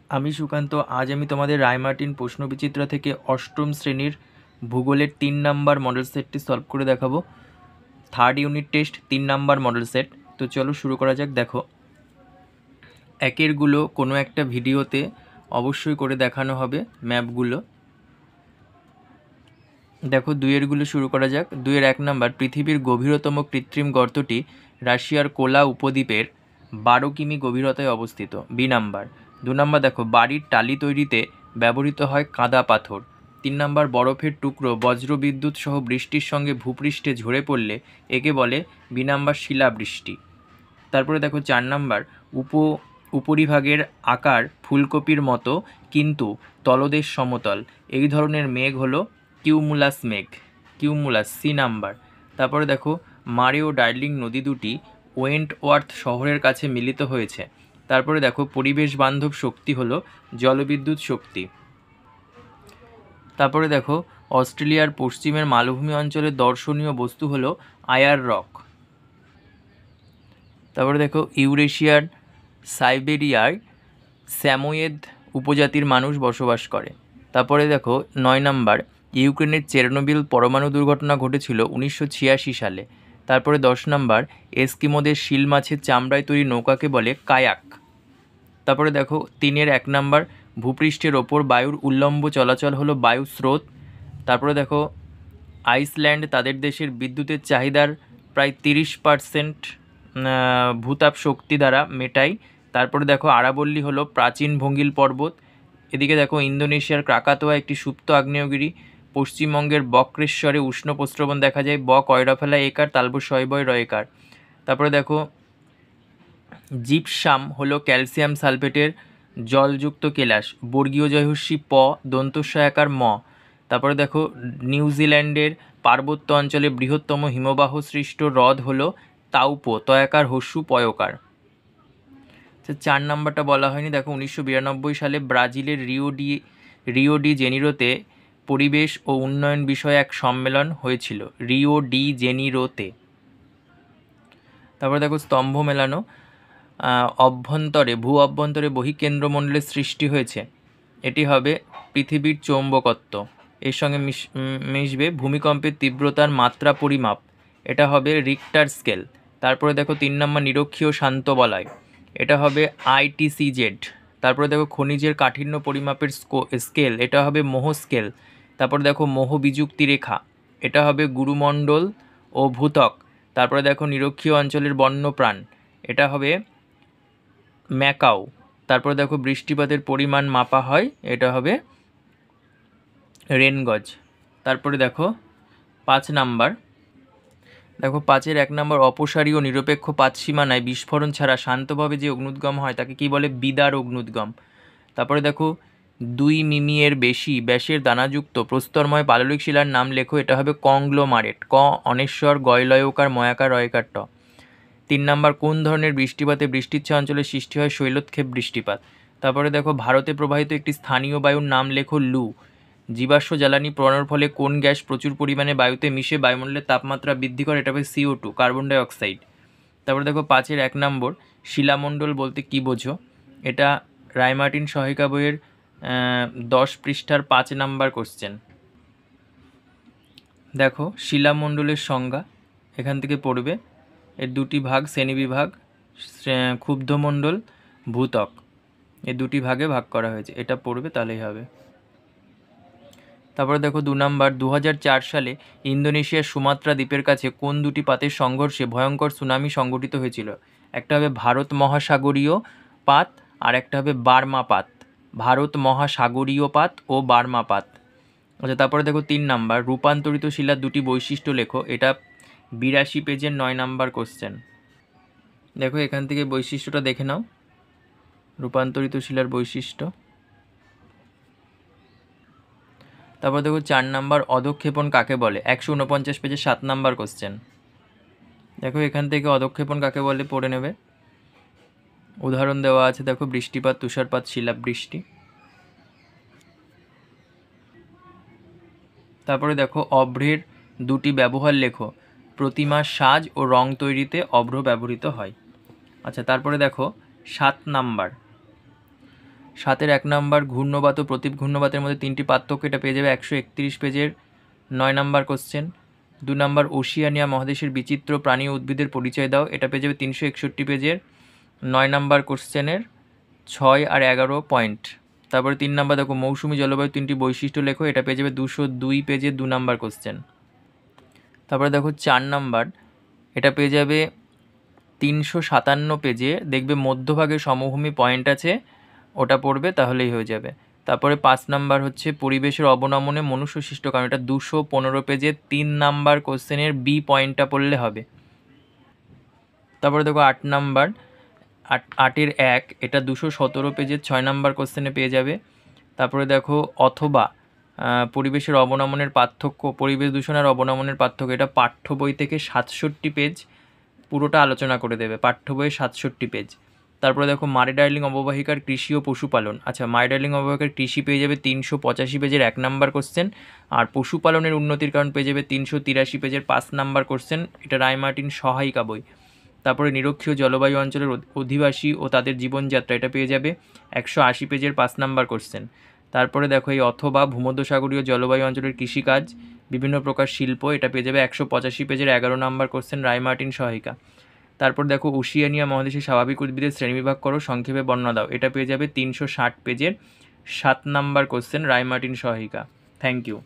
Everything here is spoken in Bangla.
আমি সুকান্ত। আজ আমি তোমাদের রায়মার্টিন প্রশ্নবিচিত্রা থেকে অষ্টম শ্রেণীর ভূগোলের 3 নাম্বার মডেল সেটটি সলভ করে দেখাবো। Third unit test 3 number model set. তো চলো শুরু করা যাক। দেখো, একেরগুলো কোনো একটা ভিডিওতে অবশ্যই করে দেখানো হবে ম্যাপগুলো। দেখো, দুইয়েরগুলো শুরু করা যাক। 2-এর 1 নাম্বার, পৃথিবীর গভীরতম কৃত্রিম গর্তটি রাশিয়ার কোলা উপদ্বীপের 12 কিমি গভীরতায় অবস্থিত। B number. 2 নাম্বার, দেখো, বাড়ির টালি তৈরিতে ব্যবহৃত হয় কাদা পাথর। 3 নাম্বার, বরফের টুকরো বজ্রবিদ্যুৎ সহ বৃষ্টির সঙ্গে ভূপৃষ্ঠে ঝরে পড়লে একে বলে বি নাম্বার শিলাবৃষ্টি। তারপরে দেখো 4 নাম্বার, উপরিভাগের আকার ফুলকপির মতো কিন্তু তলদেশ সমতল, এই ধরনের মেঘ হলো কিউমুলাস মেঘ। Cumulus, C number. তারপরে দেখো, মারে ও ডার্লিং নদী দুটি ওয়েন্টওয়ার্থ শহরের কাছে মিলিত হয়েছে। তারপরে দেখো, পরিবেশ বান্ধব শক্তি হলো জলবিদ্যুৎ শক্তি। তারপরে দেখো, অস্ট্রেলিয়ার পশ্চিমের মালভূমি অঞ্চলের দর্শনীয় বস্তু হলো আয়ার রক। তারপরে দেখো, ইউরেশিয়ার সাইবেরিয়ায় স্যামোয়েদ উপজাতির মানুষ বসবাস করে। তারপরে দেখো 9 নাম্বার, ইউক্রেনের চেরনোবিল পরমাণু দুর্ঘটনা ঘটেছিল 1986 সালে। তারপরে 10 নাম্বার, এস্কিমোদের শিল মাছের চামড়ায় তৈরি নৌকাকে বলে কায়াক। তারপরে দেখো 3-এর 1 নাম্বার, ভূপৃষ্ঠের ওপর বায়ুর উল্লম্ব চলাচল হলো বায়ু স্রোত। তারপরে দেখো, আইসল্যান্ড তাদের দেশের বিদ্যুতের চাহিদার প্রায় 30% ভূতাপ শক্তি দ্বারা মেটায়। তারপরে দেখো, আরাবল্লী হলো প্রাচীন ভঙ্গিল পর্বত। এদিকে দেখো, ইন্দোনেশিয়ার ক্রাকাতোয়া একটি সুপ্ত আগ্নেয়গিরি। পশ্চিমবঙ্গের বক্রেশ্বরে উষ্ণ প্রস্রবণ দেখা যায়। ব কয়রাফেলা একার, তালব শয়বয় রয়েকার। তারপরে দেখো, জিপসাম হলো ক্যালসিয়াম সালফেটের জলযুক্ত কেলাস। বর্গীয় জয়হস্যি প, দন্তস্বয়াকার ম। তারপরে দেখো, নিউজিল্যান্ডের পার্বত্য অঞ্চলে বৃহত্তম হিমবাহ সৃষ্ট হ্রদ হলো তাউপো, তয়াকার হস্যু পয়কার। 4 নাম্বারটা বলা হয়নি। দেখো, 1992 সালে ব্রাজিলের রিও ডি জেনিরোতে পরিবেশ ও উন্নয়ন বিষয়ে এক সম্মেলন হয়েছিল। রিও ডি জেনিরোতে। তারপরে দেখো, স্তম্ভ মেলানো ভূ অভ্যন্তরে বহিঃকেন্দ্রমণ্ডলের সৃষ্টি হয়েছে। এটি হবে পৃথিবীর চৌম্বকত্ব। এর সঙ্গে মিশবে ভূমিকম্পের তীব্রতার মাত্রা পরিমাপ। এটা হবে রিক্টার স্কেল। তারপরে দেখো 3 নম্বর, নিরক্ষীয় শান্ত বলয়। এটা হবে ITCZ। তারপরে দেখো, খনিজের কাঠিন্য পরিমাপের স্কেল। এটা হবে মোহ স্কেল। তারপরে দেখো, মোহ বিযুক্তি রেখা। এটা হবে গুরুমণ্ডল ও ভূত্বক। তারপরে দেখো, নিরক্ষীয় অঞ্চলের বন্যপ্রাণ। এটা হবে ম্যাকাও। তারপরে দেখো, বৃষ্টিপাতের পরিমাণ মাপা হয়। এটা হবে রেনগজ। তারপরে দেখো 5 নাম্বার, দেখো 5-এর 1 নাম্বার, অপসারী ও নিরপেক্ষ পাত সীমানায় বিস্ফোরণ ছাড়া শান্তভাবে যে অগ্নুদ্গম হয় তাকে কি বলে? বিদার অগ্নুদ্গম। তারপরে দেখো, 2 মিমি-এর বেশি ব্যাসের দানাযুক্ত প্রস্তরময় পাললিক শিলার নাম লেখো। এটা হবে কংগ্লোমারেট। ক অনেশ্বর, গয়লয়কার, ময়াকার, রয়কার ট। 3 নাম্বার, কোন ধরনের বৃষ্টিপাতে বৃষ্টিচ্ছা অঞ্চলে সৃষ্টি হয় শৈলোৎক্ষেপ বৃষ্টিপাত? তারপরে দেখো, ভারতে প্রবাহিত একটি স্থানীয় বায়ুর নাম লেখো লু। জীবাশ্ম জ্বালানি পোড়ানোর ফলে কোন গ্যাস প্রচুর পরিমাণে বায়ুতে মিশে বায়ুমণ্ডলের তাপমাত্রা বৃদ্ধি করে? এটা হবে CO2, কার্বন ডাই অক্সাইড। তারপরে দেখো 5-এর 1 নম্বর, শিলামণ্ডল বলতে কি বোঝো? এটা রায়মার্টিন সহায়িকা বইয়ের 10 পৃষ্ঠার 5 নাম্বার কোশ্চেন। দেখো, শিলামণ্ডলের সংজ্ঞা এখান থেকে পড়বে। এর 2টি ভাগ, শ্রেণীবিভাগ, ক্ষুব্ধমণ্ডল, ভূত্বক, এই 2টি ভাগে ভাগ করা হয়েছে। এটা পড়বে, তাহলেই হবে। তারপরে দেখো 2 নাম্বার, 2004 সালে ইন্দোনেশিয়ার সুমাত্রা দ্বীপের কাছে কোন 2টি পাতের সংঘর্ষে ভয়ঙ্কর সুনামি সংঘটিত হয়েছিল? একটা হবে ভারত মহাসাগরীয় পাত, আর একটা হবে বার্মা পাত। ভারত মহাসাগরীয় পাত ও বার্মা পাত। আচ্ছা, তারপরে দেখো 3 নাম্বার, রূপান্তরিত শিলার 2টি বৈশিষ্ট্য লেখো। এটা 82 পেজের 9 নাম্বার কোশ্চেন। দেখো, এখান থেকে বৈশিষ্ট্যটা দেখে নাও, রূপান্তরিত শিলার বৈশিষ্ট্য। তারপর দেখো 4 নাম্বার, অধক্ষেপণ কাকে বলে? 149 পেজে 7 নাম্বার কোশ্চেন। দেখো, এখান থেকে অধক্ষেপণ কাকে বলে পড়ে নেবে। উদাহরণ দেওয়া আছে, দেখো, বৃষ্টিপাত, তুষারপাত, শিলাবৃষ্টি। তারপরে দেখো, অভ্রের 2টি ব্যবহার লেখো। প্রতিমার সাজ ও রং তৈরিতে অভ্র ব্যবহৃত হয়। আচ্ছা, তারপরে দেখো 7 নাম্বার, 7-এর 1 নাম্বার ঘূর্ণবাত ও প্রতীপ ঘূর্ণবাতের মধ্যে 3টি পার্থক্য, এটা পেয়ে যাবে 131 পেজের 9 নাম্বার কোশ্চেন। 2 নাম্বার ওশিয়ানিয়া মহাদেশের বিচিত্র প্রাণী ও উদ্ভিদের পরিচয় দাও, এটা পেয়ে যাবে 361 পেজের 9 নাম্বার কোশ্চেনের 6 আর 11 পয়েন্ট। তারপরে 3 নাম্বার দেখো মৌসুমী জলবায়ু 3টি বৈশিষ্ট্য লেখো, এটা পেয়ে যাবে 202 পেজের 2 নাম্বার কোশ্চেন। তারপরে দেখো 4 নাম্বার, এটা পেয়ে যাবে 357 পেজে, দেখবে মধ্যভাগে সমভূমি পয়েন্ট আছে, ওটা পড়বে তাহলেই হয়ে যাবে। তারপরে 5 নাম্বার হচ্ছে পরিবেশের অবনমনে মনুষ্য সৃষ্ট কারণ, এটা 215 পেজে 3 নাম্বার কোশ্চেনের বি পয়েন্টটা পড়লে হবে। তারপরে দেখো 8 নাম্বার 8-এর 1, এটা 217 পেজের 6 নাম্বার কোশ্চেনে পেয়ে যাবে। তারপরে দেখো অথবা পরিবেশের অবনমনের পার্থক্য, পরিবেশ দূষণ আর অবনমনের পার্থক্য, এটা পাঠ্য বই থেকে 67 পেজ পুরোটা আলোচনা করে দেবে, পাঠ্য বইয়ে 67 পেজ। তারপরে দেখো মারে ডার্লিং অববাহিকার কৃষি ও পশুপালন, আচ্ছা মারে ডার্লিং অববাহিকার কৃষি পেয়ে যাবে 385 পেজের 1 নাম্বার কোশ্চেন, আর পশুপালনের উন্নতির কারণ পেয়ে যাবে 383 পেজের 5 নাম্বার কোশ্চেন, এটা রায় মার্টিন সহায়িকা বই। তারপরে নিরক্ষীয় জলবায়ু অঞ্চলের অধিবাসী ও তাদের জীবনযাত্রা, এটা পেয়ে যাবে 180 পেজের 5 নাম্বার কোশ্চেন। তারপরে দেখো এই অথবা ভূমধ্যসাগরীয় জলবায়ু অঞ্চলের কৃষিকাজ বিভিন্ন প্রকার শিল্প, এটা পেয়ে যাবে 185 পেজের 11 নাম্বার কোশ্চেন, রায় মার্টিন সহায়িকা। তারপর দেখো ওশিয়ানিয়া মহাদেশে স্বাভাবিক উদ্ভিদের শ্রেণীবিভাগ করো, সংক্ষেপে বর্ণনা দাও, এটা পেয়ে যাবে 360 পেজের 7 নাম্বার কোশ্চেন, রায় মার্টিন সহায়িকা। Thank you.